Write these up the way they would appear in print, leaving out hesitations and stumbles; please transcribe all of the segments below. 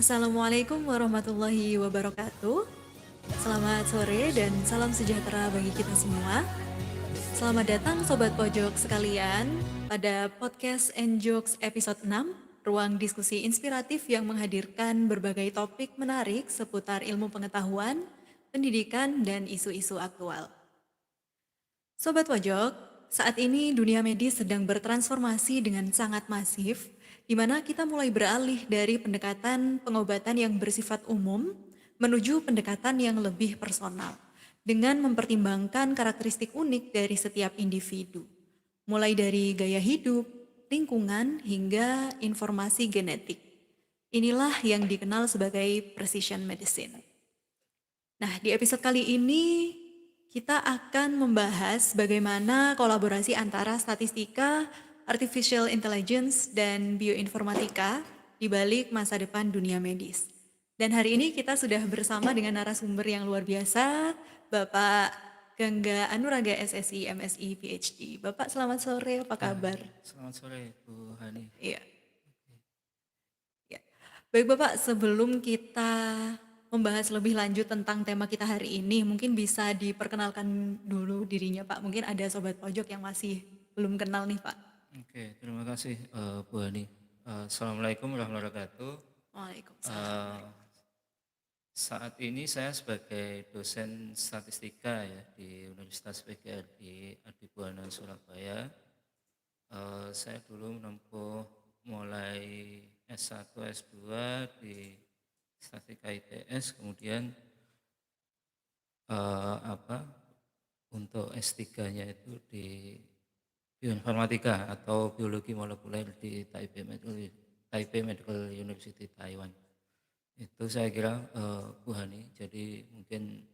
Assalamualaikum warahmatullahi wabarakatuh. Selamat sore dan salam sejahtera bagi kita semua. Selamat datang Sobat Pojok sekalian pada podcast and Jokes episode 6, ruang diskusi inspiratif yang menghadirkan berbagai topik menarik seputar ilmu pengetahuan, pendidikan, dan isu-isu aktual. Sobat Pojok, saat ini dunia medis sedang bertransformasi dengan sangat masif, di mana kita mulai beralih dari pendekatan pengobatan yang bersifat umum menuju pendekatan yang lebih personal, dengan mempertimbangkan karakteristik unik dari setiap individu, mulai dari gaya hidup, lingkungan, hingga informasi genetik. Inilah yang dikenal sebagai precision medicine. Nah, di episode kali ini kita akan membahas bagaimana kolaborasi antara statistika, artificial intelligence, dan bioinformatika di balik masa depan dunia medis. Dan hari ini kita sudah bersama dengan narasumber yang luar biasa, Bapak Gangga Anuraga SSI MSI PhD. Bapak selamat sore, apa Ya, kabar? selamat sore Bu Hani. Iya. Ya. Baik Bapak, sebelum kita membahas lebih lanjut tentang tema kita hari ini, mungkin bisa diperkenalkan dulu dirinya Pak. Mungkin ada Sobat Pojok yang masih belum kenal nih Pak. Oke, terima kasih Bu Hani. Assalamualaikum warahmatullahi wabarakatuh. Waalaikumsalam. Eh, Saat ini saya sebagai dosen statistika ya di Universitas PGRI Adibuana Surabaya. Saya dulu menempuh mulai S1, S2 di Statistika ITS, kemudian apa untuk S3-nya itu di bioinformatika atau biologi molekuler di Taipei Medical University Taiwan. Itu saya kira Bu Hani, jadi mungkin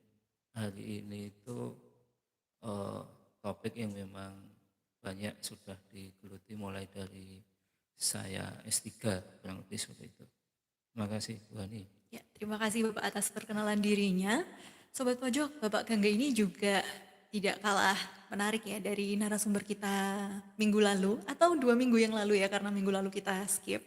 hari ini itu eh, topik yang memang banyak sudah digeluti mulai dari saya S3 kurang lebih seperti itu. Terima kasih Bu Hani. Ya, terima kasih Bapak atas perkenalan dirinya. Sobat Pojok, Bapak Gangga ini juga tidak kalah menarik ya dari narasumber kita minggu lalu atau 2 minggu yang lalu ya karena minggu lalu kita skip.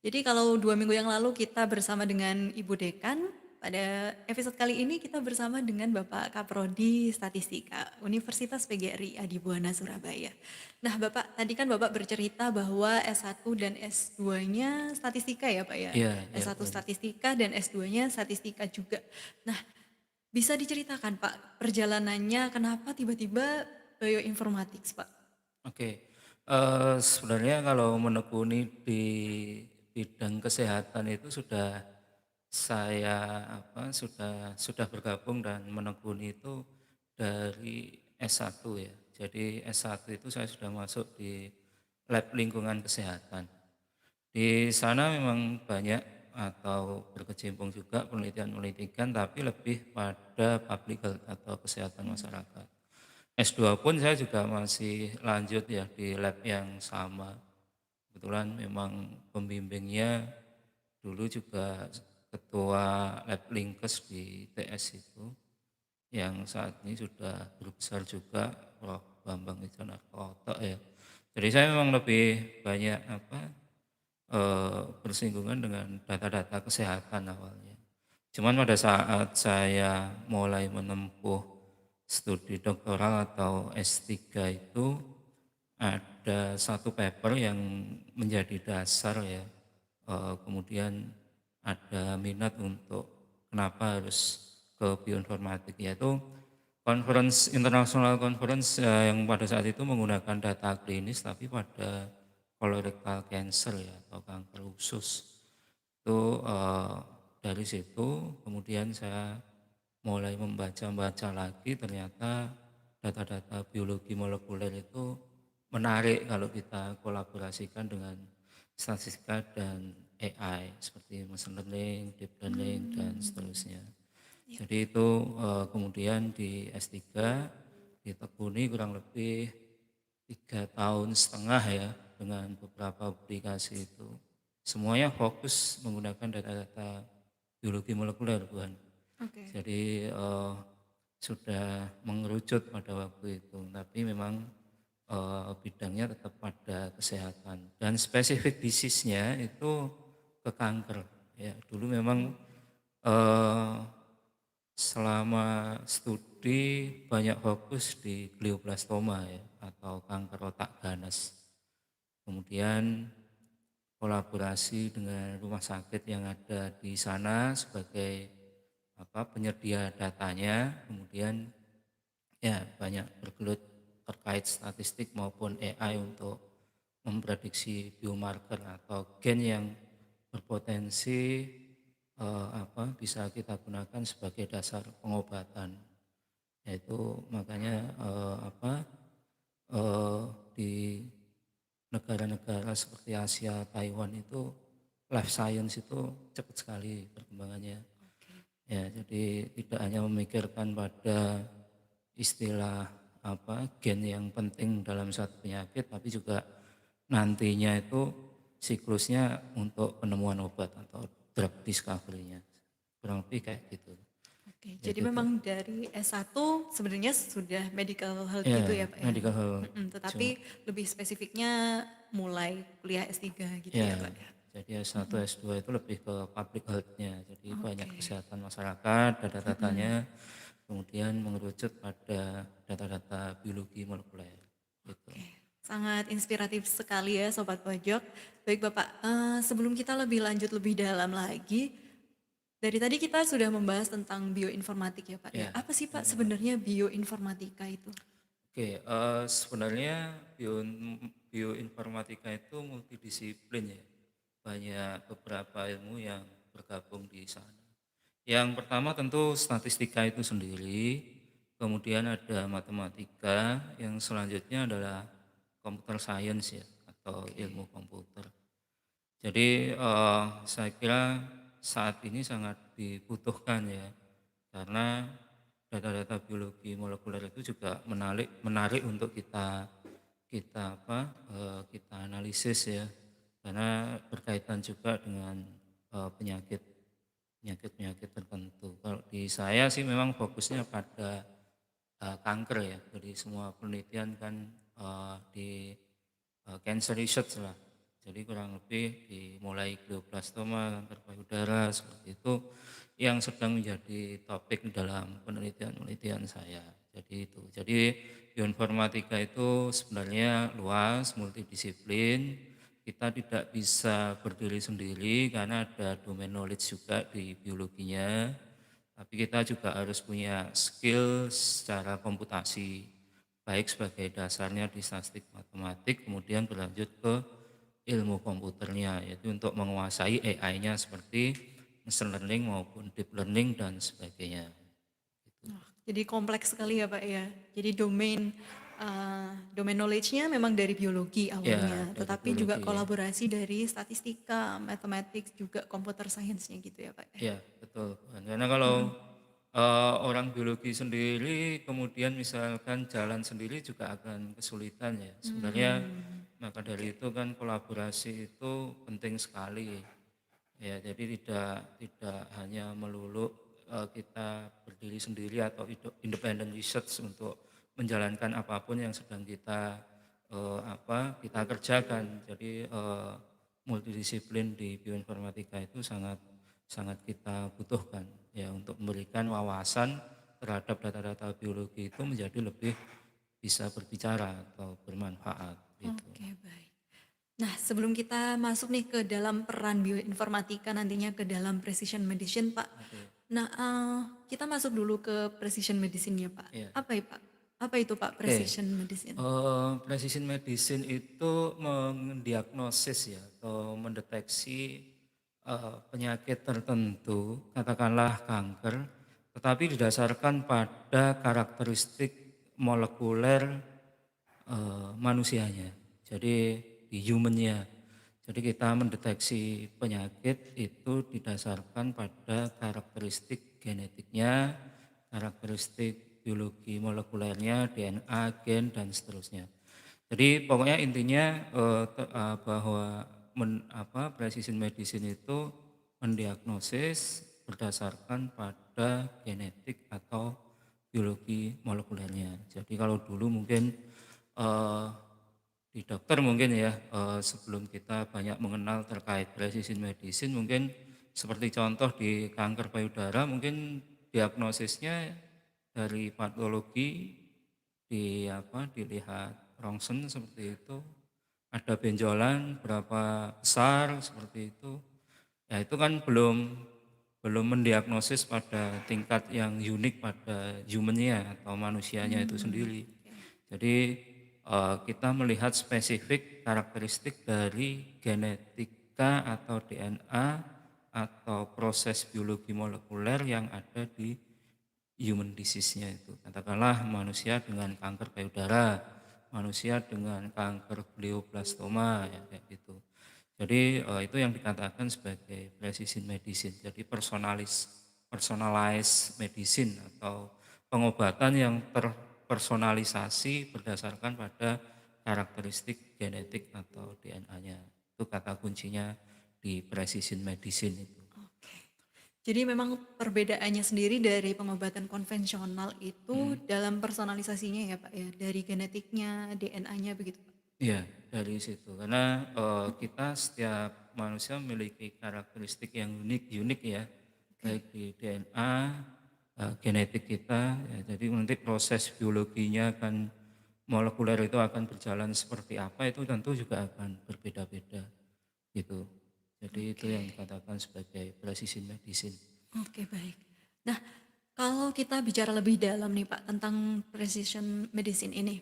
Jadi kalau 2 minggu yang lalu kita bersama dengan Ibu Dekan, pada episode kali ini kita bersama dengan Bapak Kaprodi Statistika Universitas PGRI Adibuana Surabaya. Nah Bapak, tadi kan Bapak bercerita bahwa S1 dan S2-nya statistika ya Pak ya? Iya, ya Bu S1 Hani. statistika dan S2-nya statistika juga. Nah, bisa diceritakan Pak perjalanannya kenapa tiba-tiba bioinformatics Pak? Oke, sebenarnya kalau menekuni di bidang kesehatan itu sudah saya sudah bergabung dan menekuni itu dari S1 ya. Jadi S1 itu saya sudah masuk di lab lingkungan kesehatan. Di sana memang banyak atau berkecimpung juga penelitian-penelitian tapi lebih pada public health atau kesehatan masyarakat. S2 pun saya juga masih lanjut ya di lab yang sama. Kebetulan memang pembimbingnya dulu juga ketua lab linkes di TS itu yang saat ini sudah berbesar juga Prof. Bambang Wijanarko ya. Jadi saya memang lebih banyak bersinggungan dengan data-data kesehatan awalnya. Cuman pada saat saya mulai menempuh studi doktoral atau S3 itu ada satu paper yang menjadi dasar ya. Kemudian ada minat untuk kenapa harus ke bioinformatik, yaitu international conference yang pada saat itu menggunakan data klinis tapi pada colorectal cancer ya atau kanker usus. Itu dari situ kemudian saya mulai membaca-baca lagi, ternyata data-data biologi molekuler itu menarik kalau kita kolaborasikan dengan statistika dan AI seperti machine learning, deep learning dan seterusnya. Ya. Jadi itu kemudian di S3 ditekuni kurang lebih 3 tahun setengah ya dengan beberapa publikasi itu. Semuanya fokus menggunakan data-data biologi molekuler, bukan. Oke. Jadi sudah mengerucut pada waktu itu, tapi memang bidangnya tetap pada kesehatan dan spesifik disease-nya itu ke kanker. Ya, dulu memang eh, selama studi banyak fokus di glioblastoma ya atau kanker otak ganas. Kemudian kolaborasi dengan rumah sakit yang ada di sana sebagai penyedia datanya, kemudian ya banyak bergelut terkait statistik maupun AI untuk memprediksi biomarker atau gen yang berpotensi bisa kita gunakan sebagai dasar pengobatan. Yaitu makanya eh, di negara-negara seperti Asia, Taiwan itu life science itu cepat sekali perkembangannya. Oke. Ya, jadi tidak hanya memikirkan pada istilah gen yang penting dalam suatu penyakit, tapi juga nantinya itu siklusnya untuk penemuan obat atau drug discovery-nya. Kurang lebih kayak gitu. Oke, Ya jadi gitu. memang dari S1 sebenarnya sudah medical health gitu Ya, ya Pak ya? medical health. Tetapi Cuma lebih spesifiknya mulai kuliah S3 gitu ya, ya Pak ya? jadi S1, S2 itu lebih ke public health-nya. Jadi banyak Oke. kesehatan masyarakat, Mm-mm. data-datanya, kemudian mengerucut pada data-data biologi molekuler. Gitu. Oke, sangat inspiratif sekali ya Sobat Pojok. Baik Bapak, sebelum kita lebih lanjut lebih dalam lagi, dari tadi kita sudah membahas tentang bioinformatik ya Pak ya. Ya, Apa sih Pak eh, sebenarnya bioinformatika itu? oke. Sebenarnya bioinformatika itu multidisiplin ya. Banyak beberapa ilmu yang bergabung di sana. Yang pertama tentu statistika itu sendiri, kemudian ada matematika, yang selanjutnya adalah computer science ya, atau Oke. ilmu komputer. Jadi saya kira saat ini sangat dibutuhkan ya, karena data-data biologi molekuler itu juga menarik menarik untuk kita kita kita analisis ya, karena berkaitan juga dengan penyakit penyakit tertentu. Kalau di saya sih memang fokusnya pada kanker ya. Jadi semua penelitian kan di cancer research lah. Jadi kurang lebih dimulai glioblastoma, kanker payudara seperti itu yang sedang menjadi topik dalam penelitian-penelitian saya. Jadi itu. Jadi bioinformatika itu sebenarnya luas, multidisiplin. Kita tidak bisa berdiri sendiri karena ada domain knowledge juga di biologinya. Tapi kita juga harus punya skill secara komputasi, baik sebagai dasarnya di statistik matematik, kemudian berlanjut ke ilmu komputernya, yaitu untuk menguasai AI-nya seperti machine learning maupun deep learning dan sebagainya. Gitu. Oh, jadi kompleks sekali ya Pak ya. Jadi domain knowledge-nya memang dari biologi Ya, awalnya, dari tetapi juga biologi ya. kolaborasi dari statistika, mathematics, juga computer science-nya gitu ya Pak ya. Ya, betul. Karena kalau orang biologi sendiri, kemudian misalkan jalan sendiri juga akan kesulitan ya. Sebenarnya maka Oke. dari itu kan kolaborasi itu penting sekali. Ya, jadi tidak hanya melulu kita berdiri sendiri atau independent research untuk menjalankan apapun yang sedang kita kerjakan. Jadi multidisiplin di bioinformatika itu sangat sangat kita butuhkan ya untuk memberikan wawasan terhadap data-data biologi itu menjadi lebih bisa berbicara atau bermanfaat gitu. Oke, baik. Nah, sebelum kita masuk nih ke dalam peran bioinformatika nantinya ke dalam precision medicine, Pak. Oke. Nah, kita masuk dulu ke precision medicine ya, Pak. Iya. Apa ya, Pak? Apa itu, Pak, Oke, precision medicine? precision medicine itu mendiagnosis ya atau mendeteksi penyakit tertentu, katakanlah kanker, tetapi didasarkan pada karakteristik molekuler manusianya. Jadi di humannya. Jadi kita mendeteksi penyakit itu didasarkan pada karakteristik genetiknya, karakteristik biologi molekulernya, DNA, gen dan seterusnya. Jadi pokoknya intinya bahwa precision medicine itu mendiagnosis berdasarkan pada genetik atau biologi molekulernya. Jadi kalau dulu mungkin eh, di dokter mungkin ya sebelum kita banyak mengenal terkait precision medicine mungkin seperti contoh di kanker payudara mungkin diagnosisnya dari patologi dilihat rongsen seperti itu, ada benjolan berapa besar seperti itu. Ya itu kan belum belum mendiagnosis pada tingkat yang unik pada human-nya atau manusianya itu sendiri. Oke. Jadi kita melihat spesifik karakteristik dari genetika atau DNA atau proses biologi molekuler yang ada di human disease-nya itu. Katakanlah manusia dengan kanker payudara, manusia dengan kanker glioblastoma ya kayak gitu. Jadi itu yang dikatakan sebagai precision medicine. Jadi personalized medicine atau pengobatan yang terpersonalisasi berdasarkan pada karakteristik genetik atau DNA-nya. Itu kata kuncinya di precision medicine itu. Oke. Jadi memang perbedaannya sendiri dari pengobatan konvensional itu Mm. dalam personalisasinya ya Pak ya, dari genetiknya, DNA-nya begitu Pak? Iya, dari situ. Karena kita setiap manusia memiliki karakteristik yang unik-unik ya, Oke. baik di DNA, genetik kita. Ya, jadi nanti proses biologinya akan molekuler itu akan berjalan seperti apa itu tentu juga akan berbeda-beda gitu. Jadi itu yang Oke. dikatakan sebagai precision medicine. Oke, baik. Nah, kalau kita bicara lebih dalam nih Pak tentang precision medicine ini,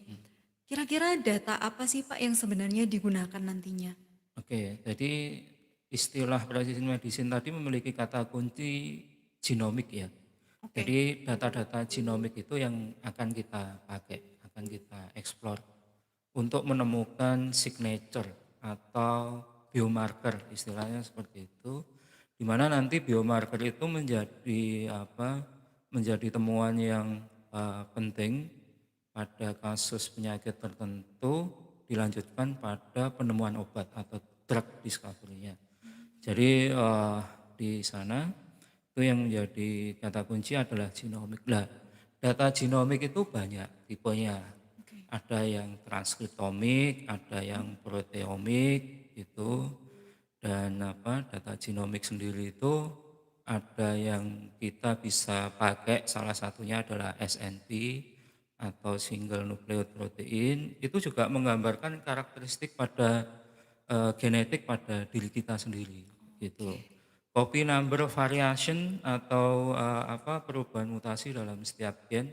kira-kira data apa sih Pak yang sebenarnya digunakan nantinya? Oke, jadi istilah precision medicine tadi memiliki kata kunci genomik ya. Oke. Jadi data-data genomik itu yang akan kita pakai, akan kita explore untuk menemukan signature atau biomarker istilahnya seperti itu. Di mana nanti biomarker itu menjadi apa? Menjadi temuan yang penting pada kasus penyakit tertentu dilanjutkan pada penemuan obat atau drug discovery-nya. Jadi di sana itu yang menjadi kata kunci adalah genomik. Nah, data genomik itu banyak tipenya. Oke. Ada yang transkriptomik, ada yang proteomik gitu. Dan apa data genomik sendiri itu ada yang kita bisa pakai salah satunya adalah SNP atau single nucleotide protein. Itu juga menggambarkan karakteristik pada genetik pada diri kita sendiri gitu. Oke. Copy number variation atau apa perubahan mutasi dalam setiap gen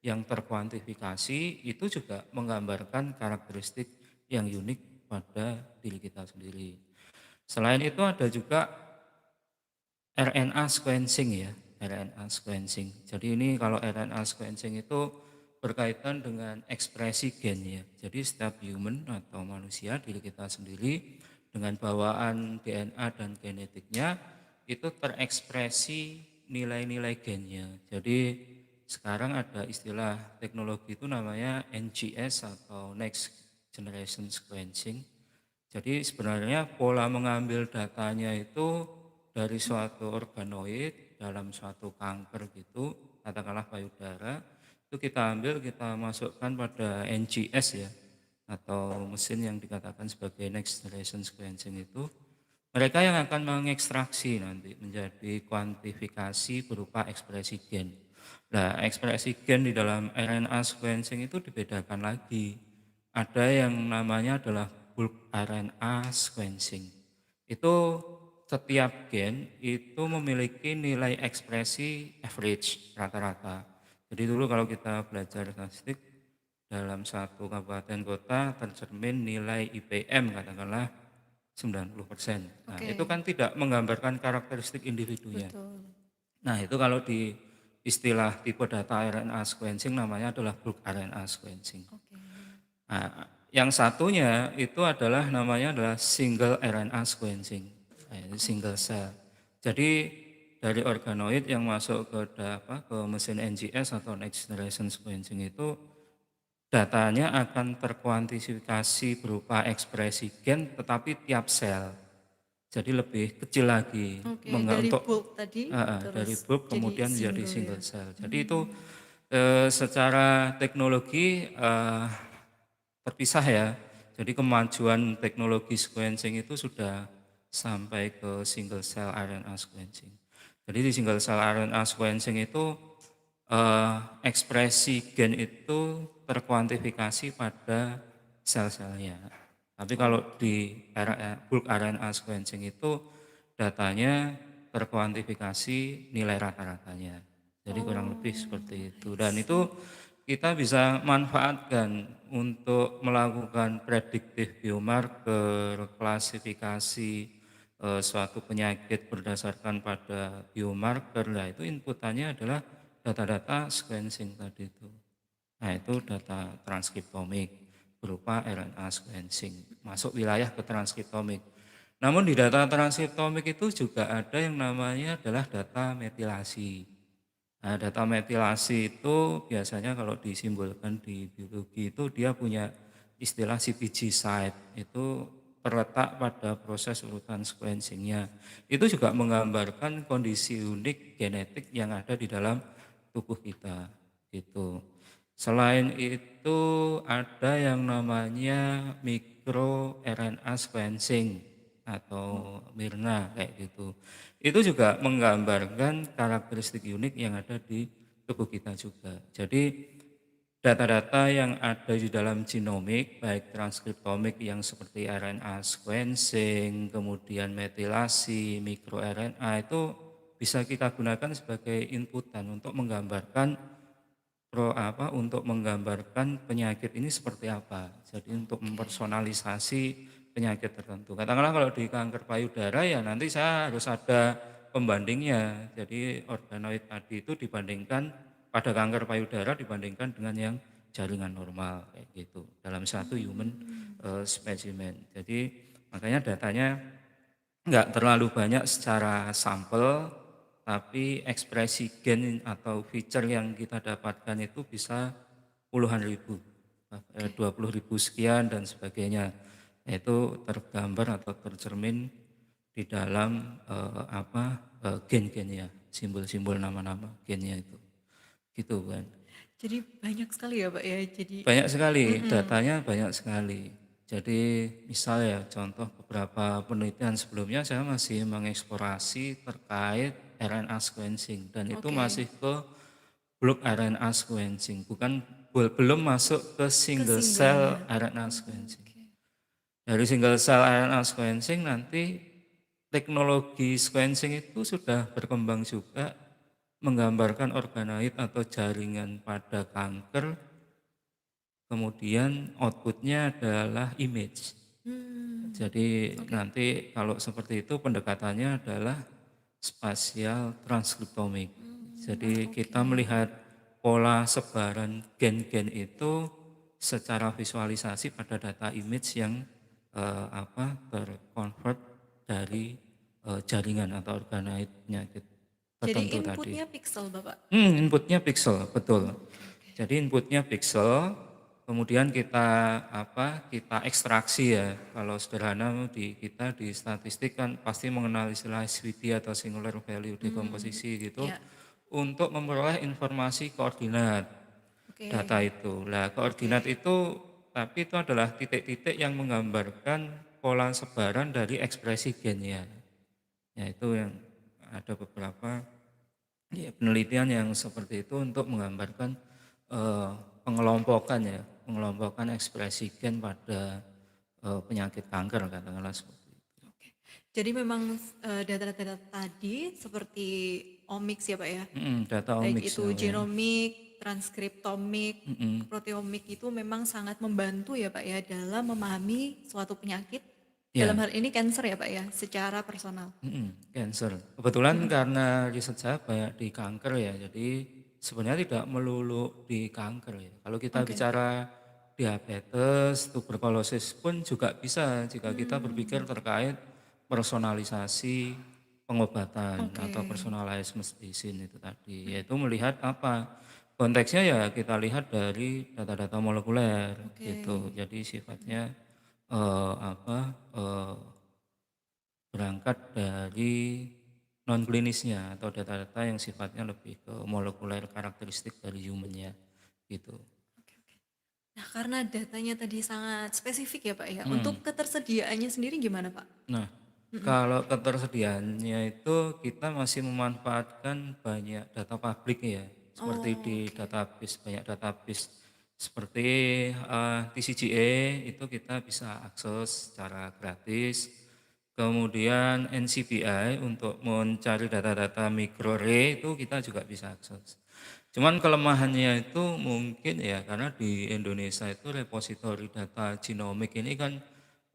yang terkuantifikasi itu juga menggambarkan karakteristik yang unik pada diri kita sendiri. Selain itu ada juga RNA sequencing ya, RNA sequencing. Jadi ini kalau RNA sequencing itu berkaitan dengan ekspresi gen ya. Jadi setiap human atau manusia diri kita sendiri dengan bawaan DNA dan genetiknya itu terekspresi nilai-nilai gennya. Jadi sekarang ada istilah teknologi itu namanya NGS atau Next Generation Sequencing. Jadi sebenarnya pola mengambil datanya itu dari suatu organoid dalam suatu kanker gitu, katakanlah payudara, itu kita ambil, kita masukkan pada NGS ya, atau mesin yang dikatakan sebagai next generation sequencing itu, mereka yang akan mengekstraksi nanti menjadi kuantifikasi berupa ekspresi gen. Nah, ekspresi gen di dalam RNA sequencing itu dibedakan lagi. Ada yang namanya adalah bulk RNA sequencing. Itu setiap gen itu memiliki nilai ekspresi average rata-rata. Jadi dulu kalau kita belajar statistik dalam satu kabupaten kota tercermin nilai IPM katakanlah 90%. Nah, itu Oke. kan tidak menggambarkan karakteristik individunya. Betul. Nah, itu kalau di istilah tipe data RNA sequencing namanya adalah bulk RNA sequencing. Oke. Nah, yang satunya itu adalah namanya adalah single RNA sequencing, itu single cell. Jadi dari organoid yang masuk ke mesin NGS atau next generation sequencing itu datanya akan terkuantifikasi berupa ekspresi gen tetapi tiap sel. Jadi lebih kecil lagi Oke, dari untuk bulk tadi dari terus bulk jadi kemudian menjadi single ya. single cell. Jadi itu secara teknologi terpisah ya. Jadi kemajuan teknologi sequencing itu sudah sampai ke single cell RNA sequencing. Jadi di single cell RNA sequencing itu ekspresi gen itu terkuantifikasi pada sel-selnya. Tapi kalau di bulk RNA sequencing itu datanya terkuantifikasi nilai rata-ratanya. Jadi kurang lebih seperti itu. I Dan itu see. kita bisa manfaatkan untuk melakukan prediktif biomarker, klasifikasi suatu penyakit berdasarkan pada biomarker. Nah itu inputannya adalah data-data sequencing tadi itu. Nah itu Oke, oke. data transkriptomik berupa RNA sequencing, masuk wilayah ke transkriptomik. Namun di data transkriptomik itu juga ada yang namanya adalah data metilasi. Nah, data metilasi itu biasanya kalau disimbolkan di biologi itu dia punya istilah CpG site, itu terletak pada proses urutan sequencingnya. Itu juga menggambarkan kondisi unik genetik yang ada di dalam tubuh kita. Gitu. Selain itu ada yang namanya micro RNA sequencing Oh, atau Mirna kayak gitu. Itu juga menggambarkan karakteristik unik yang ada di tubuh kita juga. Jadi data-data yang ada di dalam genomik, baik transkriptomik yang seperti RNA sequencing, kemudian metilasi, mikroRNA itu bisa kita gunakan sebagai inputan untuk menggambarkan untuk menggambarkan penyakit ini seperti apa. Jadi untuk oke. mempersonalisasi penyakit tertentu. Katakanlah kalau di kanker payudara ya nanti saya harus ada pembandingnya. Jadi organoid tadi itu dibandingkan pada kanker payudara dibandingkan dengan yang jaringan normal kayak gitu dalam satu human Hmm, specimen. Jadi makanya datanya nggak terlalu banyak secara sampel, tapi ekspresi gen atau feature yang kita dapatkan itu bisa puluhan ribu, oke. 20.000 sekian dan sebagainya. Itu tergambar atau tercermin di dalam gen-gennya, simbol-simbol nama-nama gennya itu. Gitu kan. Jadi banyak sekali ya, Pak ya. Jadi Banyak sekali, mm-mm. datanya banyak sekali. Jadi misal ya contoh beberapa penelitian sebelumnya saya masih mengeksplorasi terkait RNA sequencing dan itu Oke. masih ke bulk RNA sequencing, bukan belum masuk ke Ke single cell singlenya. RNA Oh, sequencing. oke. Dari single cell RNA sequencing nanti teknologi sequencing itu sudah berkembang juga menggambarkan organoid atau jaringan pada kanker. Kemudian outputnya adalah image. Hmm, Jadi oke. nanti kalau seperti itu pendekatannya adalah spasial transkriptomik. Jadi kita Oke. melihat pola sebaran gen-gen itu secara visualisasi pada data image yang terconvert dari jaringan atau organoid penyakit Jadi tertentu tadi. inputnya pixel, Bapak. Inputnya pixel, betul. Oke, oke. Jadi inputnya pixel, kemudian kita ekstraksi ya. Kalau sederhana di kita di statistik kan pasti mengenal istilah SVD atau singular value Hmm, decomposition gitu ya. untuk memperoleh informasi koordinat Oke. data itu. Nah, koordinat Oke. itu tapi itu adalah titik-titik yang menggambarkan pola sebaran dari ekspresi gennya. Ya itu yang ada beberapa ya, penelitian yang seperti itu untuk menggambarkan pengelompokan ya, pengelompokan ekspresi gen pada penyakit kanker katakanlah seperti itu. Oke. Jadi memang data-data tadi seperti omics ya, Pak ya. Data Baik omics itu namanya. genomik, transkriptomik, Mm-mm, proteomik itu memang sangat membantu ya Pak ya dalam memahami suatu penyakit. Dalam ya, hal ini cancer ya Pak ya, secara personal. cancer. Kebetulan karena riset saya banyak di kanker ya, jadi sebenarnya tidak melulu di kanker ya. Kalau kita Oke. bicara diabetes, tuberkulosis pun juga bisa jika kita berpikir Hmm, terkait personalisasi pengobatan oke. atau personalized medicine itu tadi, yaitu melihat apa konteksnya ya kita lihat dari data-data molekuler Oke. gitu. Jadi sifatnya berangkat dari non klinisnya atau data-data yang sifatnya lebih ke molekuler karakteristik dari humannya gitu. Oke, oke. Nah, karena datanya tadi sangat spesifik ya Pak ya. Hmm. Untuk ketersediaannya sendiri gimana Pak? Nah, Kalau ketersediaannya itu kita masih memanfaatkan banyak data publik ya, seperti di Oh, oke. database, banyak database seperti TCGA itu kita bisa akses secara gratis. Kemudian NCBI untuk mencari data-data microarray itu kita juga bisa akses. Cuman kelemahannya itu mungkin ya karena di Indonesia itu repositori data genomik ini kan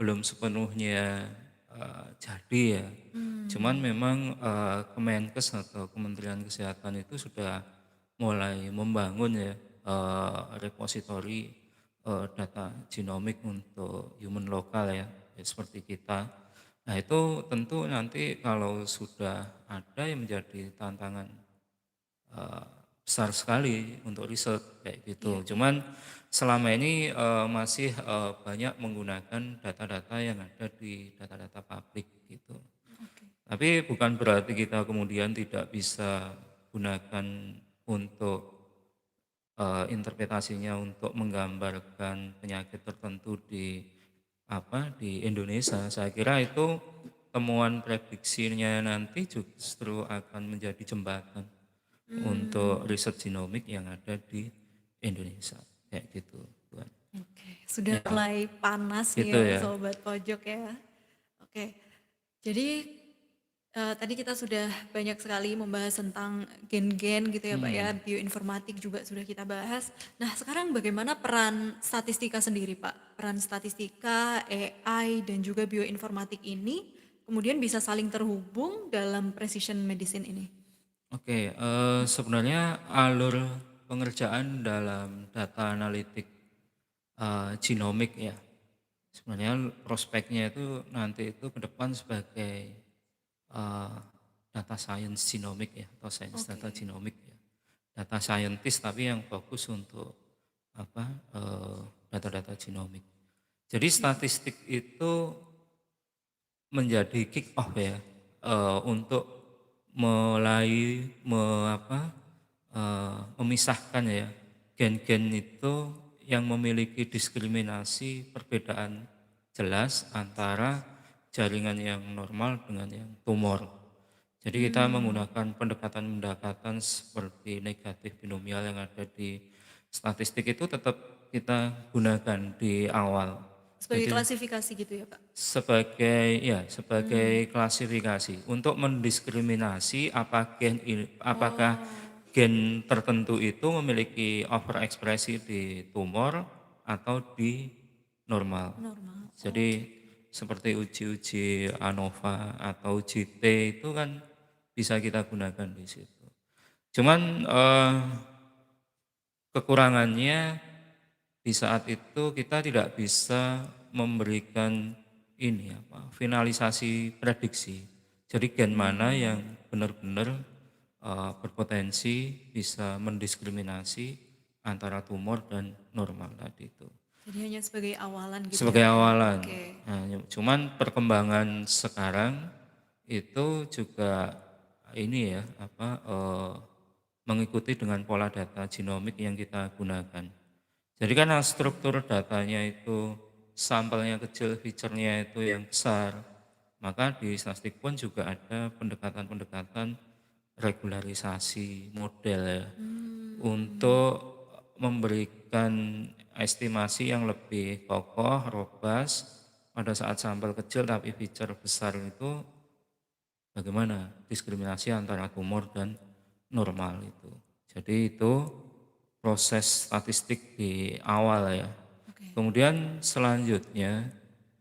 belum sepenuhnya jadi ya. Cuman Mmm, memang Kemenkes atau Kementerian Kesehatan itu sudah mulai membangun ya repositori data genomik untuk human lokal ya, ya seperti kita. Nah itu tentu nanti kalau sudah ada yang menjadi tantangan eee, besar sekali untuk riset kayak iya, gitu. Cuman selama ini masih banyak menggunakan data-data yang ada di data-data publik gitu. oke. Tapi bukan berarti kita kemudian tidak bisa gunakan untuk interpretasinya untuk menggambarkan penyakit tertentu di di Indonesia. Saya kira itu temuan prediksinya nanti justru akan menjadi jembatan untuk Mmm, riset genomik yang ada di Indonesia, kayak gitu, Tuan. oke. Sudah Ya, mulai panas nih gitu ya ya. sobat pojok ya. Oke. Jadi, tadi kita sudah banyak sekali membahas tentang gen-gen gitu ya Pak ya, Hmm. bioinformatik juga sudah kita bahas. Nah sekarang bagaimana peran statistika sendiri Pak? Peran statistika, AI, dan juga bioinformatik ini kemudian bisa saling terhubung dalam precision medicine ini? Oke, sebenarnya alur pengerjaan dalam data analitik genomik ya, sebenarnya prospeknya itu nanti itu ke depan sebagai eh, data science genomik ya, atau sains data Oke. genomik ya. Data scientist tapi yang fokus untuk apa, data-data genomik. Jadi statistik itu menjadi kick off ya, untuk mulai memisahkan ya, gen-gen itu yang memiliki diskriminasi perbedaan jelas antara jaringan yang normal dengan yang tumor. Jadi kita Hmm, menggunakan pendekatan-pendekatan seperti negatif binomial yang ada di statistik itu tetap kita gunakan di awal. sebagai Jadi klasifikasi gitu ya Pak? sebagai klasifikasi untuk mendiskriminasi apakah Oh, gen tertentu itu memiliki overekspresi di tumor atau di normal. normal. Jadi Oke. seperti uji-uji ANOVA atau uji T itu kan bisa kita gunakan di situ. Cuman kekurangannya di saat itu kita tidak bisa memberikan finalisasi prediksi. Jadi gen mana yang Hmm, benar-benar berpotensi bisa mendiskriminasi antara tumor dan normal tadi itu. jadi hanya sebagai awalan gitu ya Sebagai Pak ya? awalan. Oke. Nah, cuman perkembangan sekarang itu juga ini ya mengikuti dengan pola data genomik yang kita gunakan. Jadi kan struktur datanya itu sampelnya kecil, feature-nya itu yang besar. Maka di statistik pun juga ada pendekatan-pendekatan regularisasi model ya, Hmm, untuk memberikan estimasi yang lebih kokoh, robust pada saat sampel kecil tapi feature besar itu bagaimana diskriminasi antara tumor dan normal itu. Jadi itu proses statistik di awal ya. oke. Kemudian selanjutnya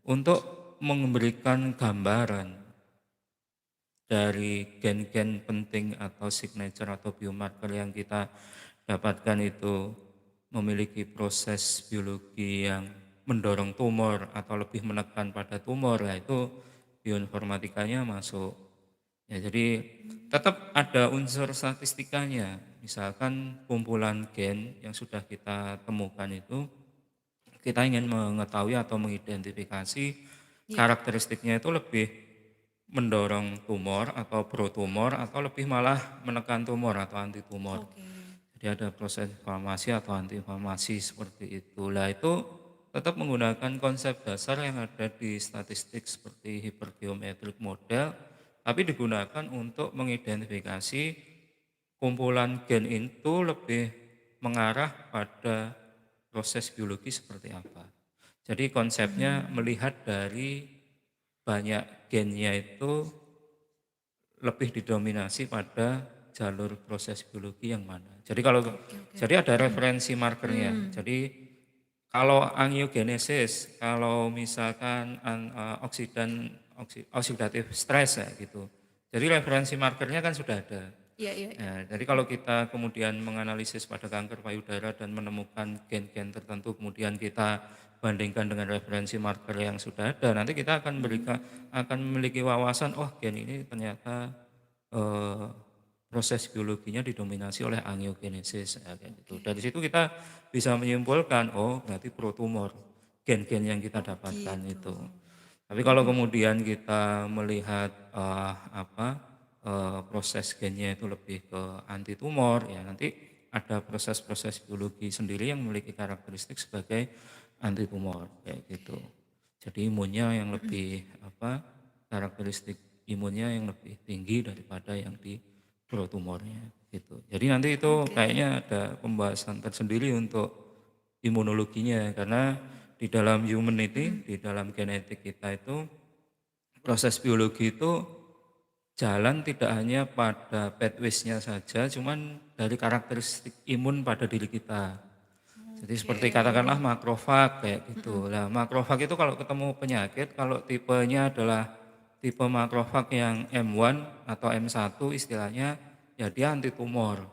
untuk memberikan gambaran dari gen-gen penting atau signature atau biomarker yang kita dapatkan itu memiliki proses biologi yang mendorong tumor atau lebih menekan pada tumor, ya itu bioinformatikanya masuk. Ya, jadi tetap ada unsur statistikanya. Misalkan kumpulan gen yang sudah kita temukan itu, kita ingin mengetahui atau mengidentifikasi Iya. karakteristiknya itu lebih mendorong tumor atau pro tumor atau lebih malah menekan tumor atau anti tumor. Oke. Jadi ada proses inflamasi atau anti inflamasi seperti itu. Lah itu tetap menggunakan konsep dasar yang ada di statistik seperti hypergeometric model, tapi digunakan untuk mengidentifikasi kumpulan gen itu lebih mengarah pada proses biologi seperti apa. Jadi konsepnya Hmm, melihat dari banyak gennya itu lebih didominasi pada jalur proses biologi yang mana. Jadi kalau oke oke. jadi ada Mm-mm. referensi markernya. Hmm, Jadi kalau angiogenesis, kalau misalkan oksidatif stres ya gitu. Jadi referensi markernya kan sudah ada. iya iya iya. Ya, jadi kalau kita kemudian menganalisis pada kanker payudara dan menemukan gen-gen tertentu, kemudian kita bandingkan dengan referensi marker yang sudah ada, nanti kita akan memiliki wawasan, oh gen ini ternyata eh, proses biologinya didominasi oleh angiogenesis, ya, kayak gitu. Oke. Dari situ kita bisa menyimpulkan, oh berarti protumor, gen-gen yang kita Oh dapatkan gitu. itu. Tapi kalau kemudian kita melihat proses gennya itu lebih ke anti tumor, ya nanti ada proses-proses biologi sendiri yang memiliki karakteristik sebagai anti tumor kayak gitu. Jadi imunnya yang lebih karakteristik imunnya yang lebih tinggi daripada yang di protumornya gitu. Jadi nanti itu Oke. kayaknya ada pembahasan tersendiri untuk imunologinya karena di dalam humanity, di dalam genetik kita itu proses biologi itu jalan tidak hanya pada pathways-nya saja, cuman dari karakteristik imun pada diri kita. Jadi seperti Oke. katakanlah makrofag kayak Mm-mm. gitu. Nah, makrofag itu kalau ketemu penyakit, kalau tipenya adalah tipe makrofag yang M1 atau M1 istilahnya, ya dia anti tumor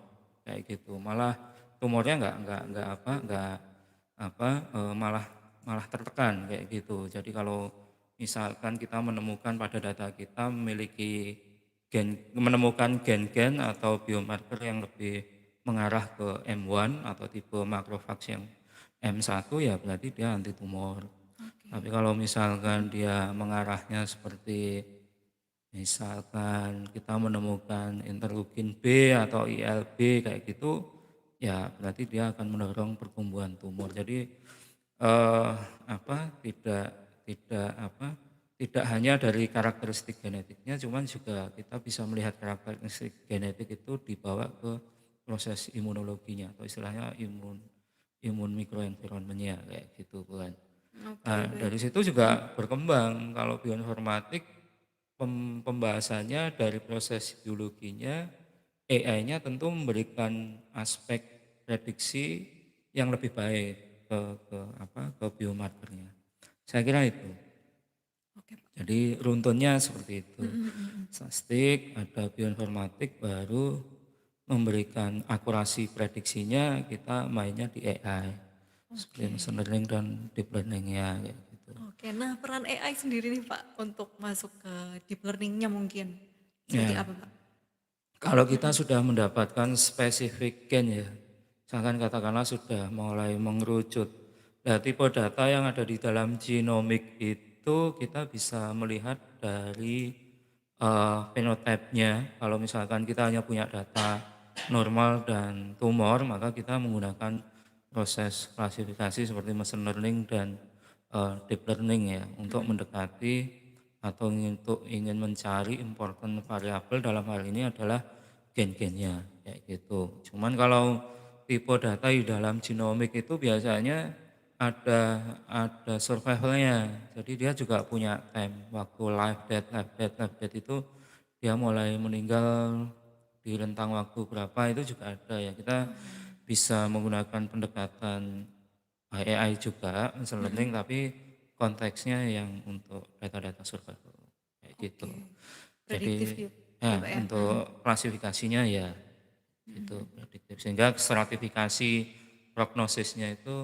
kayak gitu. Malah tumornya malah malah tertekan kayak gitu. Jadi kalau misalkan kita menemukan pada data kita menemukan gen-gen atau biomarker yang lebih mengarah ke M1 atau tipe makrofag yang M1 ya berarti dia anti tumor. Tapi Oke. kalau misalkan dia mengarahnya seperti misalkan kita menemukan interleukin B atau ILB kayak gitu, ya berarti dia akan mendorong pertumbuhan tumor. Jadi eh, tidak tidak tidak hanya dari karakteristik genetiknya, cuman juga kita bisa melihat karakteristik genetik itu dibawa ke proses imunologinya atau istilahnya imun imun mikroenvironmentnya kayak gitu kan. Oke, Nah, baik. dari situ juga berkembang kalau bioinformatik pembahasannya dari proses biologinya, AI-nya tentu memberikan aspek prediksi yang lebih baik ke biomarkernya. Saya kira itu. Oke, Pak. Jadi runtunnya seperti itu. Mm-mm, mm-mm. Statistik, ada bioinformatik, baru memberikan akurasi prediksinya kita mainnya di AI. Seperti Oke. machine learning dan deep learning-nya kayak gitu. Oke, nah peran AI sendiri nih Pak untuk masuk ke deep learning-nya mungkin seperti Ya, apa Pak? kalau kita sudah mendapatkan spesifik gen ya, misalkan katakanlah sudah mulai mengerucut. Nah, tipe data yang ada di dalam genomik itu kita bisa melihat dari phenotype-nya. Kalau misalkan kita hanya punya data normal dan tumor, maka kita menggunakan proses klasifikasi seperti machine learning dan deep learning ya untuk mendekati atau untuk ingin mencari important variabel dalam hal ini adalah gen-gennya kayak gitu. Cuman kalau tipe data di dalam genomik itu biasanya ada survivalnya. Jadi dia juga punya time waktu live death itu dia mulai meninggal di rentang waktu berapa itu juga ada ya. Kita bisa menggunakan pendekatan AI juga, machine learning, tapi konteksnya yang untuk data-data survival kayak gitu. Oke, Jadi prediktif ya, ya ya Pak ya. untuk klasifikasinya ya itu prediktif sehingga stratifikasi prognosisnya itu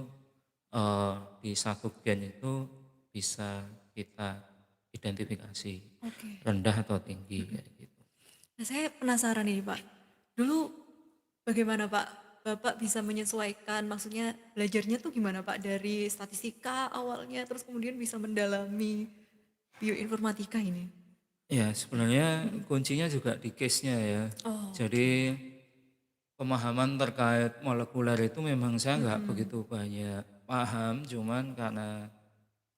di satu gen itu bisa kita identifikasi Oke. rendah atau tinggi kayak gitu. Nah saya penasaran nih Pak, dulu bagaimana Pak Bapak bisa menyesuaikan, maksudnya belajarnya tuh gimana Pak dari statistika awalnya terus kemudian bisa mendalami bioinformatika ini? Ya sebenarnya kuncinya juga di case-nya ya. Oh, Jadi oke. pemahaman terkait molekuler itu memang saya nggak begitu banyak paham, cuman karena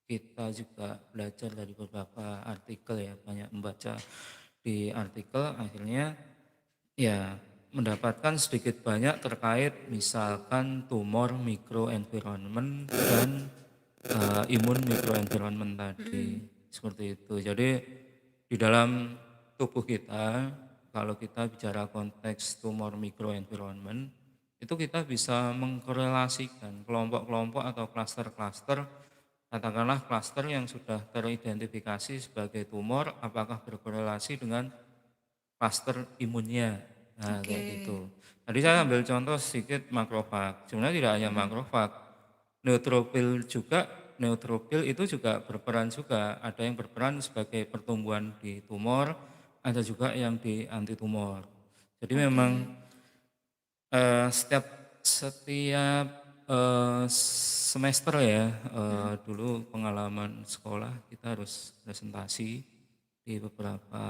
kita juga belajar dari beberapa artikel ya, banyak membaca di artikel, akhirnya ya mendapatkan sedikit banyak terkait misalkan tumor microenvironment dan imun microenvironment tadi, Mhm. seperti itu. Jadi di dalam tubuh kita, kalau kita bicara konteks tumor microenvironment, itu kita bisa mengkorelasikan kelompok-kelompok atau klaster-klaster, katakanlah klaster yang sudah teridentifikasi sebagai tumor, apakah berkorelasi dengan klaster imunnya. Nah, Oke. kayak gitu. Tadi saya Mhm ambil contoh sedikit makrofag. Sebenarnya tidak hanya mhm. makrofag, neutrofil juga, neutrofil itu juga berperan juga. Ada yang berperan sebagai pertumbuhan di tumor, ada juga yang di anti tumor. Jadi memang Oke. setiap setiap semester ya, Mhm dulu pengalaman sekolah kita harus presentasi di beberapa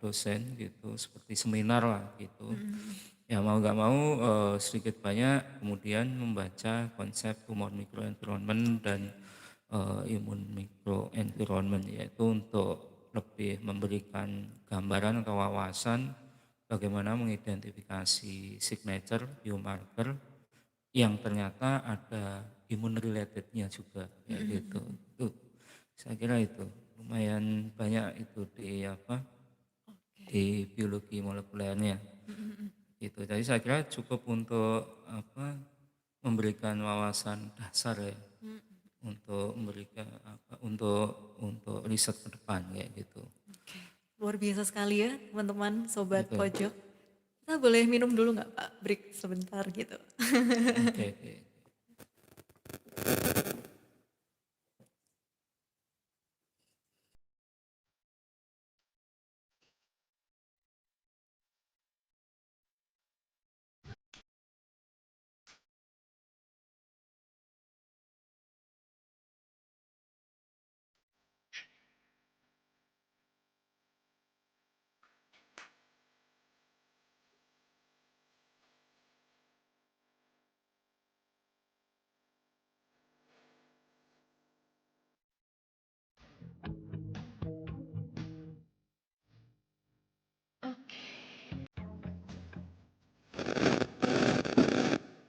dosen gitu, seperti seminar lah gitu. mhm mhm. Ya mau nggak mau sedikit banyak kemudian membaca konsep tumor microenvironment Oke. dan imun microenvironment, yaitu untuk lebih memberikan gambaran atau wawasan bagaimana mengidentifikasi signature biomarker yang ternyata ada imun relatednya juga Mhm kayak gitu. mhm. Itu saya kira itu lumayan banyak itu di apa Oke. di biologi molekulernya Mhm mhm. gitu. Jadi saya kira cukup untuk apa memberikan wawasan dasar ya Mhm. untuk memberikan apa untuk riset ke depan kayak gitu. Oke. Luar biasa sekali ya teman-teman sobat Gitu. pojok. Kita boleh minum dulu nggak Pak? Break sebentar gitu. Oke oke.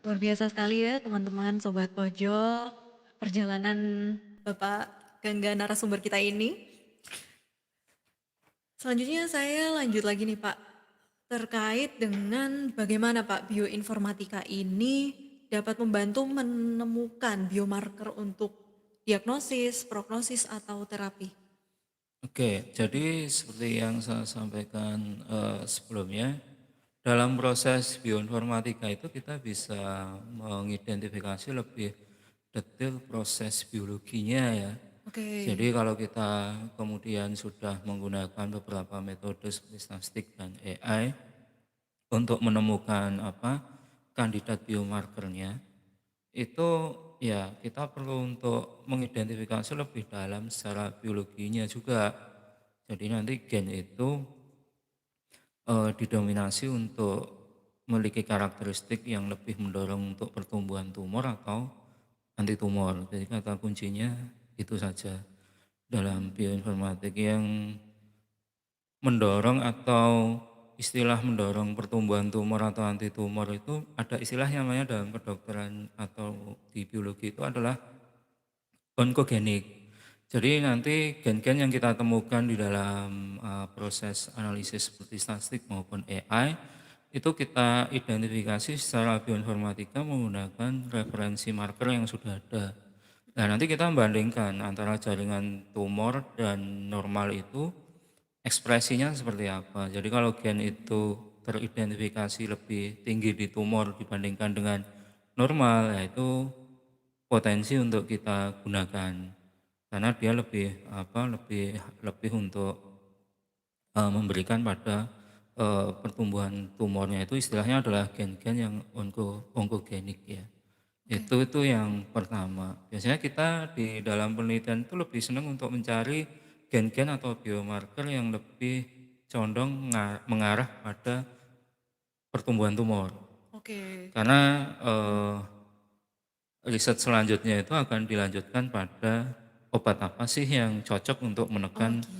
Luar biasa sekali ya teman-teman sobat pojok. Perjalanan Bapak Gangga narasumber kita ini. Selanjutnya saya lanjut lagi nih Pak. Terkait dengan bagaimana Pak bioinformatika ini dapat membantu menemukan biomarker untuk diagnosis, prognosis atau terapi. Oke, jadi seperti yang saya sampaikan sebelumnya, dalam proses bioinformatika itu kita bisa mengidentifikasi lebih detail proses biologinya ya. Oke. Jadi kalau kita kemudian sudah menggunakan beberapa metode seperti statistik dan AI untuk menemukan apa kandidat biomarkernya, itu ya kita perlu untuk mengidentifikasi lebih dalam secara biologinya juga. Jadi nanti gen itu didominasi untuk memiliki karakteristik yang lebih mendorong untuk pertumbuhan tumor atau anti tumor. Jadi kata kuncinya itu saja dalam bioinformatik yang mendorong atau istilah mendorong pertumbuhan tumor atau anti tumor itu ada istilahnya namanya dalam kedokteran atau di biologi itu adalah onkogenik. Jadi nanti gen-gen yang kita temukan di dalam proses analisis seperti statistik maupun AI itu kita identifikasi secara bioinformatika menggunakan referensi marker yang sudah ada. Nah, nanti kita membandingkan antara jaringan tumor dan normal itu ekspresinya seperti apa. Jadi kalau gen itu teridentifikasi lebih tinggi di tumor dibandingkan dengan normal, yaitu potensi untuk kita gunakan karena dia lebih apa lebih lebih untuk memberikan pada pertumbuhan tumornya itu istilahnya adalah gen-gen yang onkogenik ya. Oke. Itu yang pertama. Biasanya kita di dalam penelitian itu lebih senang untuk mencari gen-gen atau biomarker yang lebih condong mengarah pada pertumbuhan tumor. Oke. Karena riset selanjutnya itu akan dilanjutkan pada obat apa sih yang cocok untuk Oh menekan, gitu.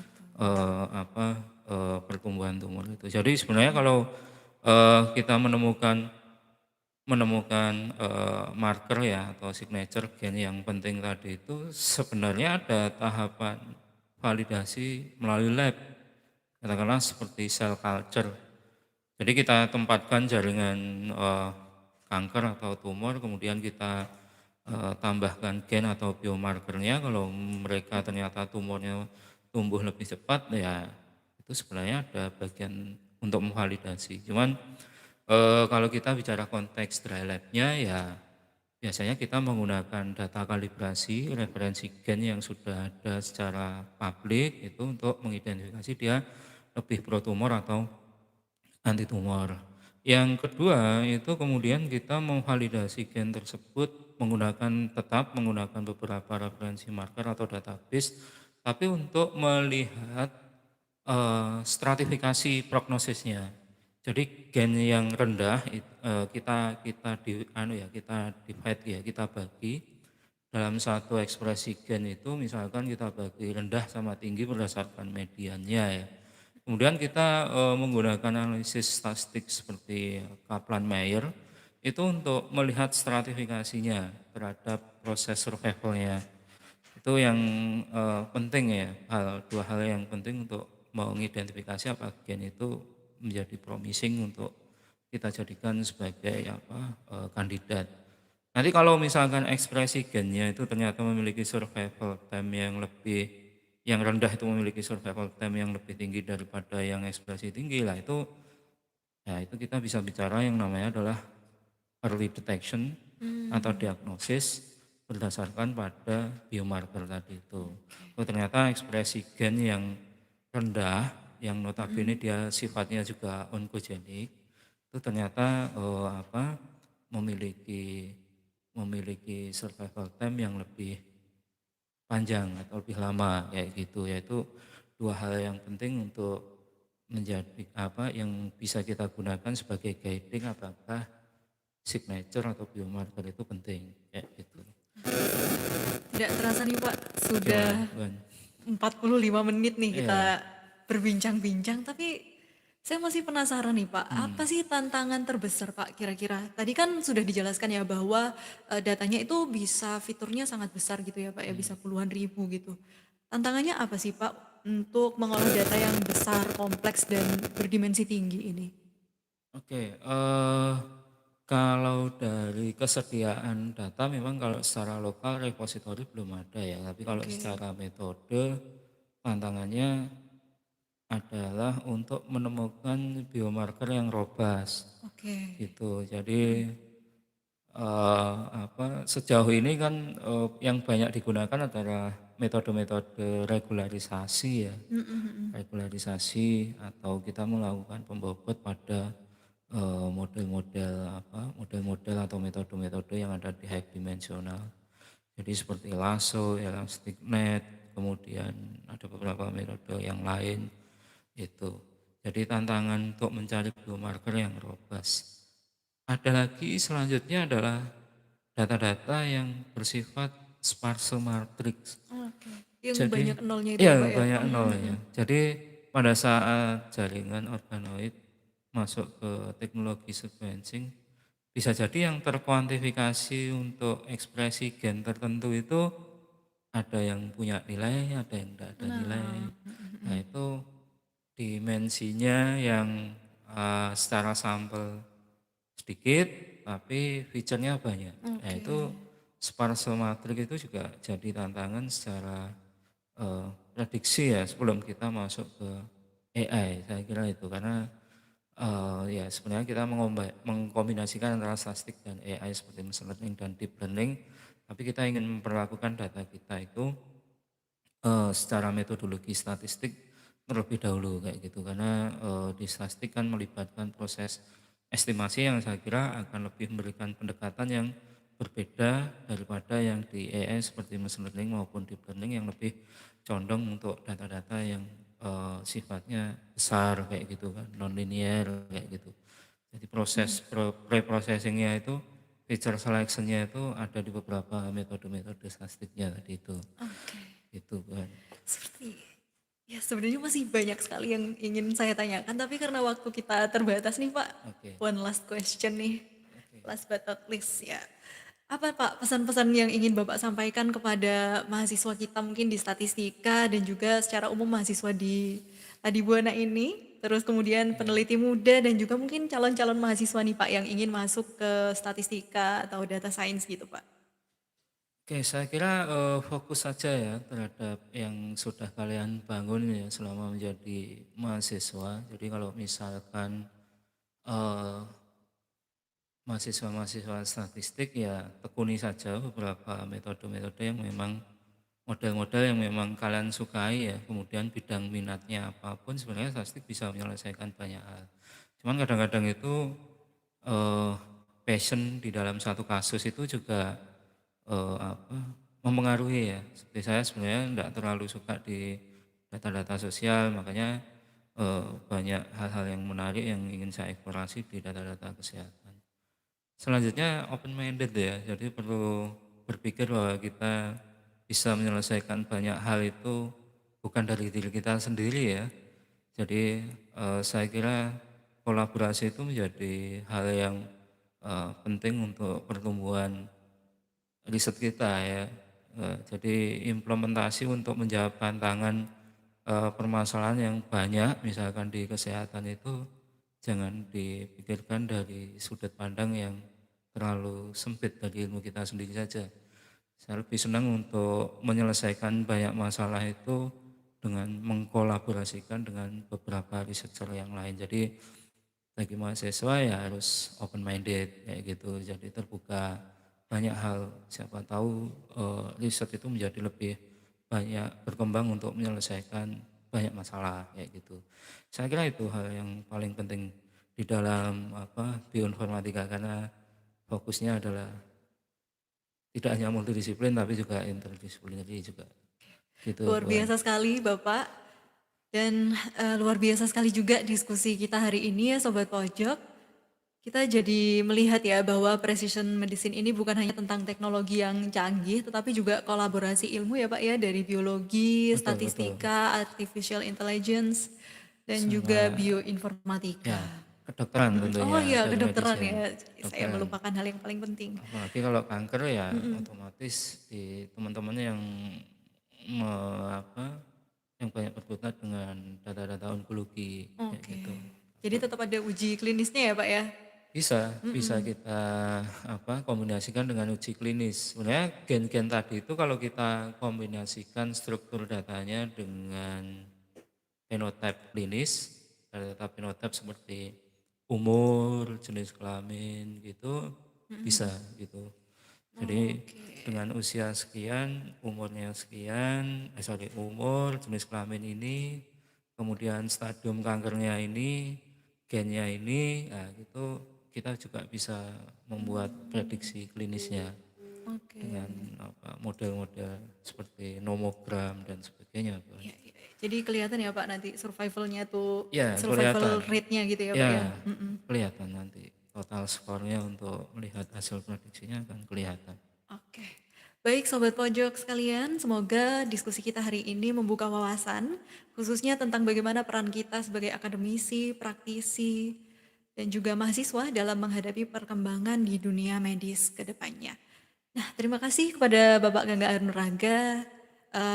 apa, pertumbuhan tumor itu. Jadi sebenarnya kalau, kita menemukan menemukan, marker ya atau signature gen yang penting tadi itu sebenarnya ada tahapan validasi melalui lab, katakanlah seperti cell culture. Jadi kita tempatkan jaringan, kanker atau tumor kemudian kita, tambahkan gen atau biomarkernya kalau mereka ternyata tumornya tumbuh lebih cepat ya itu sebenarnya ada bagian untuk memvalidasi. Cuman, kalau kita bicara konteks dry lab-nya ya biasanya kita menggunakan data kalibrasi referensi gen yang sudah ada secara publik itu untuk mengidentifikasi dia lebih pro tumor atau anti tumor. Yang kedua itu kemudian kita memvalidasi gen tersebut tetap menggunakan beberapa referensi marker atau database, tapi untuk melihat stratifikasi prognosisnya. Jadi gen yang rendah kita kita di anu ya, kita divide ya, kita bagi dalam satu ekspresi gen itu misalkan kita bagi rendah sama tinggi berdasarkan mediannya ya. Kemudian kita, menggunakan analisis statistik seperti Kaplan-Meier itu untuk melihat stratifikasinya terhadap proses survival-nya. Itu yang, penting ya, dua hal yang penting untuk mengidentifikasi apa gen itu menjadi promising untuk kita jadikan sebagai apa, kandidat. Nanti kalau misalkan ekspresi gennya itu ternyata memiliki survival time yang rendah itu memiliki survival time yang lebih tinggi daripada yang ekspresi tinggi lah itu, ya itu kita bisa bicara yang namanya adalah early detection atau Mmm, diagnosis berdasarkan pada biomarker tadi itu. oke. Oh ternyata ekspresi gen yang rendah, yang Mhm. notabene dia sifatnya juga onkogenik, itu ternyata memiliki memiliki survival time yang lebih panjang atau lebih lama kayak gitu. Yaitu dua hal yang penting untuk menjadi yang bisa kita gunakan sebagai guiding apakah signature atau biomarker itu penting, kayak gitu. Tidak terasa nih Pak, sudah Gimana Gimana? 45 menit nih Iya, kita berbincang-bincang, tapi saya masih penasaran nih Pak, apa mhm, sih tantangan terbesar Pak kira-kira? Tadi kan sudah dijelaskan ya bahwa datanya itu bisa fiturnya sangat besar gitu ya Pak ya, bisa mhm. puluhan ribu gitu. Tantangannya apa sih Pak untuk mengolah data yang besar, kompleks dan berdimensi tinggi ini? Oke, kalau dari kesediaan data memang kalau secara lokal repositori belum ada ya, tapi kalau Oke, secara metode tantangannya adalah untuk menemukan biomarker yang robust oke. gitu. Jadi sejauh ini kan, yang banyak digunakan adalah metode-metode regularisasi ya, Mhm, mhm. regularisasi atau kita melakukan pembobot pada, model-model atau metode-metode yang ada di high dimensional. Jadi seperti lasso, elastic net, kemudian ada beberapa metode yang lain itu. Jadi tantangan untuk mencari biomarker yang robust. Ada lagi selanjutnya adalah data-data yang bersifat sparse matrix. Oke. Yang Jadi banyak nolnya itu ya iya Pak ya? banyak Mhm, nol mhm. ya. Jadi pada saat jaringan organoid masuk ke teknologi sequencing, bisa jadi yang terkuantifikasi untuk ekspresi gen tertentu itu ada yang punya nilai, ada yang tidak ada nilai. Nah, mhm, Nah mhm. itu dimensinya yang secara sampel sedikit, tapi fiturnya banyak. Nah Oke. itu sparse matrix itu juga jadi tantangan secara prediksi ya sebelum kita masuk ke AI, saya kira itu. Karena ya sebenarnya kita mengkombinasikan antara statistik dan AI seperti machine learning dan deep learning, tapi kita ingin memperlakukan data kita itu secara metodologi statistik terlebih dahulu kayak gitu karena, di statistik kan melibatkan proses estimasi yang saya kira akan lebih memberikan pendekatan yang berbeda daripada yang di AI seperti machine learning maupun deep learning yang lebih condong untuk data-data yang, sifatnya besar kayak gitu kan, nonlinear kayak gitu. Jadi proses pre-processing itu feature selection-nya itu ada di beberapa metode-metode statistiknya tadi itu. Oke. Itu kan. Seperti ya sebenarnya masih banyak sekali yang ingin saya tanyakan, tapi karena waktu kita terbatas nih Pak, Oke. one last question nih, Oke. last but not least ya. Apa Pak pesan-pesan yang ingin Bapak sampaikan kepada mahasiswa kita mungkin di statistika dan juga secara umum mahasiswa di Adibuana ini, terus kemudian Ya. peneliti muda dan juga mungkin calon-calon mahasiswa nih Pak yang ingin masuk ke statistika atau data science gitu Pak. Oke, saya kira fokus saja ya terhadap yang sudah kalian bangun ya selama menjadi mahasiswa. Jadi kalau misalkan eh, mahasiswa-mahasiswa statistik ya tekuni saja beberapa metode-metode yang memang model-model yang memang kalian sukai ya. Kemudian bidang minatnya apapun sebenarnya statistik bisa menyelesaikan banyak hal. Cuman kadang-kadang itu eh, passion di dalam satu kasus itu juga apa, mempengaruhi ya. Seperti saya sebenarnya tidak terlalu suka di data-data sosial, makanya banyak hal-hal yang menarik yang ingin saya eksplorasi di data-data kesehatan. Selanjutnya open minded ya, jadi perlu berpikir bahwa kita bisa menyelesaikan banyak hal itu bukan dari diri kita sendiri ya. Jadi saya kira kolaborasi itu menjadi hal yang penting untuk pertumbuhan riset kita ya. Jadi implementasi untuk menjawab tantangan permasalahan yang banyak misalkan di kesehatan itu jangan dipikirkan dari sudut pandang yang terlalu sempit dari ilmu kita sendiri saja. Saya lebih senang untuk menyelesaikan banyak masalah itu dengan mengkolaborasikan dengan beberapa researcher yang lain. Jadi bagi mahasiswa ya harus open minded kayak gitu. Jadi terbuka banyak hal. Siapa tahu riset itu menjadi lebih banyak berkembang untuk menyelesaikan banyak masalah kayak gitu. Saya kira itu hal yang paling penting di dalam bioinformatika karena fokusnya adalah tidak hanya multidisiplin tapi juga interdisipliner juga. Gitu, Luar Bu An. biasa sekali Bapak. Dan luar biasa sekali juga diskusi kita hari ini ya Sobat Pojok. Kita jadi melihat ya bahwa precision medicine ini bukan hanya tentang teknologi yang canggih, tetapi juga kolaborasi ilmu ya Pak ya dari biologi, Betul, betul. statistika, artificial intelligence, dan juga Sama bioinformatika. ya kedokteran Oh tentunya, iya, dari kedokteran medicine, ya. Saya kedokteran. melupakan hal yang paling penting. Apalagi kalau kanker ya otomatis di teman-teman yang apa, yang banyak berkutat dengan data-data onkologi kayak Oke. gitu. Jadi tetap ada uji klinisnya ya Pak ya? Bisa kita kombinasikan dengan uji klinis. Sebenarnya gen-gen tadi itu kalau kita kombinasikan struktur datanya dengan phenotype klinis, data phenotype seperti umur, jenis kelamin gitu bisa gitu. Jadi Oke. dengan usia sekian, umurnya sekian, umur, jenis kelamin ini, kemudian stadium kankernya ini, gennya ini, nah itu kita juga bisa membuat prediksi klinisnya Oke. dengan model-model seperti nomogram dan sebagainya, Pak. Iya, iya. Jadi kelihatan ya Pak nanti survivalnya tuh, Ya, survival kelihatan. rate-nya gitu ya Pak ya? Ya, kelihatan nanti total skornya untuk melihat hasil prediksinya akan kelihatan. Oke. Baik Sobat Pojok sekalian, semoga diskusi kita hari ini membuka wawasan, khususnya tentang bagaimana peran kita sebagai akademisi, praktisi, dan juga mahasiswa dalam menghadapi perkembangan di dunia medis ke depannya. Nah, terima kasih kepada Bapak Gangga Arnuraga,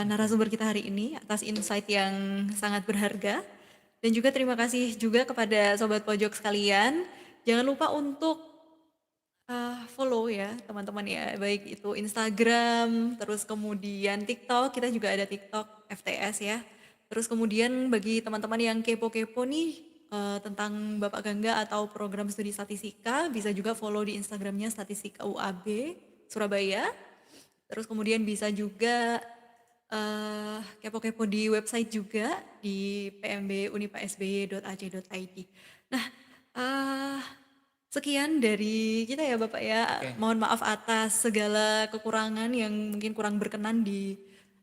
narasumber kita hari ini atas insight yang sangat berharga. Dan juga terima kasih juga kepada Sobat Pojok sekalian. Jangan lupa untuk follow ya teman-teman ya, baik itu Instagram, terus kemudian TikTok, kita juga ada TikTok FTS ya. Terus kemudian bagi teman-teman yang kepo-kepo nih tentang Bapak Gangga atau program studi statistika, bisa juga follow di Instagramnya Statistika UAB Surabaya. Terus kemudian bisa juga kepo-kepo di website juga di pmbunipasby.ac.id. Nah, eh, sekian dari kita ya Bapak ya. Oke. Mohon maaf atas segala kekurangan yang mungkin kurang berkenan di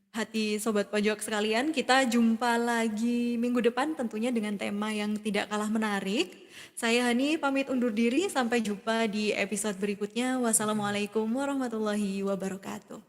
hati Sobat Pojok sekalian, kita jumpa lagi minggu depan tentunya dengan tema yang tidak kalah menarik. Saya Hani pamit undur diri, sampai jumpa di episode berikutnya. Wassalamualaikum warahmatullahi wabarakatuh.